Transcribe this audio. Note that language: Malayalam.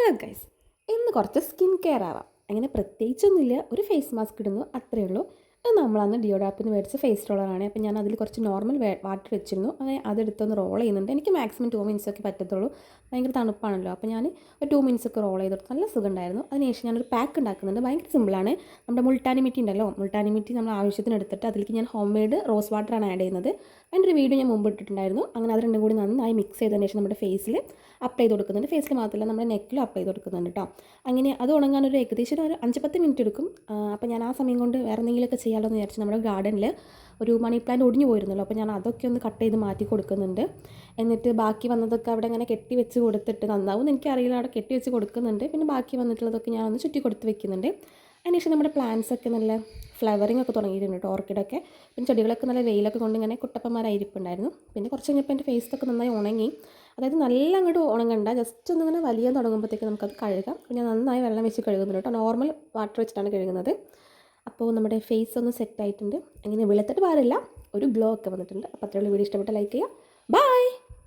ഹലോ ഗൈസ്, ഇന്ന് കുറച്ച് സ്കിൻ കെയർ ആവാം. അങ്ങനെ പ്രത്യേകിച്ചൊന്നുമില്ല, ഒരു ഫേസ് മാസ്ക് ഇടുന്നു, അത്രയേ ഉള്ളൂ. അത് നമ്മളന്ന് ഡിയോഡാപ്പിൽ നിന്ന് മേടിച്ച ഫേസ് റോളറാണ്. അപ്പോൾ ഞാൻ അതിൽ കുറച്ച് നോർമൽ വാട്ടർ വെച്ചിരുന്നു. അങ്ങനെ അതെടുത്തൊന്ന് റോൾ ചെയ്യുന്നുണ്ട്. എനിക്ക് മാക്സിമം 2 മിനിറ്റ്സ് ഒക്കെ പറ്റത്തുള്ളൂ, ഭയങ്കര തണുപ്പാണല്ലോ. അപ്പോൾ ഞാൻ ഒരു 2 മിനിറ്റ്സ് ഒക്കെ റോൾ ചെയ്തെടുത്ത് നല്ല സുഖമുണ്ടായിരുന്നു. അതിനുശേഷം ഞാനൊരു പാക്ക് ഉണ്ടാക്കുന്നുണ്ട്. ഭയങ്കര സിമ്പിളാണ്. നമ്മുടെ മുൾട്ടാനി മിറ്റി ഉണ്ടല്ലോ, മുൾട്ടാനി മിറ്റി നമ്മൾ ആവശ്യത്തിന് എടുത്തിട്ട് അതിലേക്ക് ഞാൻ ഹോം മെയ്ഡ് റോസ് വാട്ടറാണ് ആഡ് ചെയ്യുന്നത്. അതിൻ്റെ ഒരു വീഡിയോ ഞാൻ മുമ്പ് ഇട്ടിട്ടുണ്ടായിരുന്നു. അങ്ങനെ അത് രണ്ടും കൂടി നന്നായി മിക്സ് ചെയ്തതിന് ശേഷം നമ്മുടെ ഫേസിൽ അപ്ലൈ ചെയ്ത് കൊടുക്കുന്നുണ്ട്. ഫേസിൽ മാത്രമല്ല നമ്മുടെ നെക്കിലും അപ്ലൈ ചെയ്ത് കൊടുക്കുന്നുണ്ട് കേട്ടോ. അങ്ങനെ അത് ഉണങ്ങാൻ ഏകദേശം ഒരു 5-10 മിനിറ്റ് എടുക്കും. അപ്പോൾ ഞാൻ ആ സമയം കൊണ്ട് വേറെ എന്തെങ്കിലുമൊക്കെ ചെയ്യാമല്ലോ എന്ന് വിചാരിച്ച് നമ്മുടെ ഗാർഡനിൽ ഒരു മണി പ്ലാന്റ് ഒടിഞ്ഞു പോയിരുന്നല്ലോ. അപ്പോൾ ഞാൻ അതൊക്കെ ഒന്ന് കട്ട് ചെയ്ത് മാറ്റി കൊടുക്കുന്നുണ്ട്. എന്നിട്ട് ബാക്കി വന്നതൊക്കെ അവിടെ അങ്ങനെ കെട്ടി വെച്ച് കൊടുത്തിട്ട്, നന്നാവും എനിക്കറിയില്ല, അവിടെ കെട്ടി വെച്ച് കൊടുക്കുന്നുണ്ട്. പിന്നെ ബാക്കി വന്നിട്ടുള്ളതൊക്കെ ഞാനൊന്ന് ചുറ്റി കൊടുത്ത് വെക്കുന്നുണ്ട്. അതിനുശേഷം നമ്മുടെ പ്ലാന്റ്സ് ഒക്കെ നല്ല ഫ്ലവറിങ് ഒക്കെ തുടങ്ങിയിട്ടുണ്ട് കേട്ടോ, ഓർക്കിഡൊക്കെ. പിന്നെ ചെടികളൊക്കെ നല്ല വെയിലൊക്കെ കൊണ്ട് ഇങ്ങനെ കുട്ടപ്പന്മാരായിരിപ്പുണ്ടായിരുന്നു. പിന്നെ കുറച്ച് കഴിഞ്ഞപ്പോൾ എൻ്റെ ഫേസൊക്കെ നന്നായി ഉണങ്ങി. അതായത് നല്ല അങ്ങോട്ട് ഉണങ്ങണ്ട, ജസ്റ്റ് ഒന്നിങ്ങനെ വലിയാൻ തുടങ്ങുമ്പോഴത്തേക്ക് നമുക്കത് കഴുകാം. ഞാൻ നന്നായി വെള്ളം വെച്ച് കഴുകുന്നുണ്ട് കേട്ടോ, നോർമൽ വാട്ടർ വെച്ചിട്ടാണ് കഴുകുന്നത്. അപ്പോൾ നമ്മുടെ ഫേസ് ഒന്ന് സെറ്റ് ആയിട്ടുണ്ട്. അങ്ങനെ വെളുത്തിട്ട് പാടില്ല, ഒരു ഗ്ലോ ഒക്കെ വന്നിട്ടുണ്ട്. അപ്പോൾ അത്രയുള്ള വീഡിയോ ഇഷ്ടപ്പെട്ട ലൈക്ക് ചെയ്യുക. ബൈ.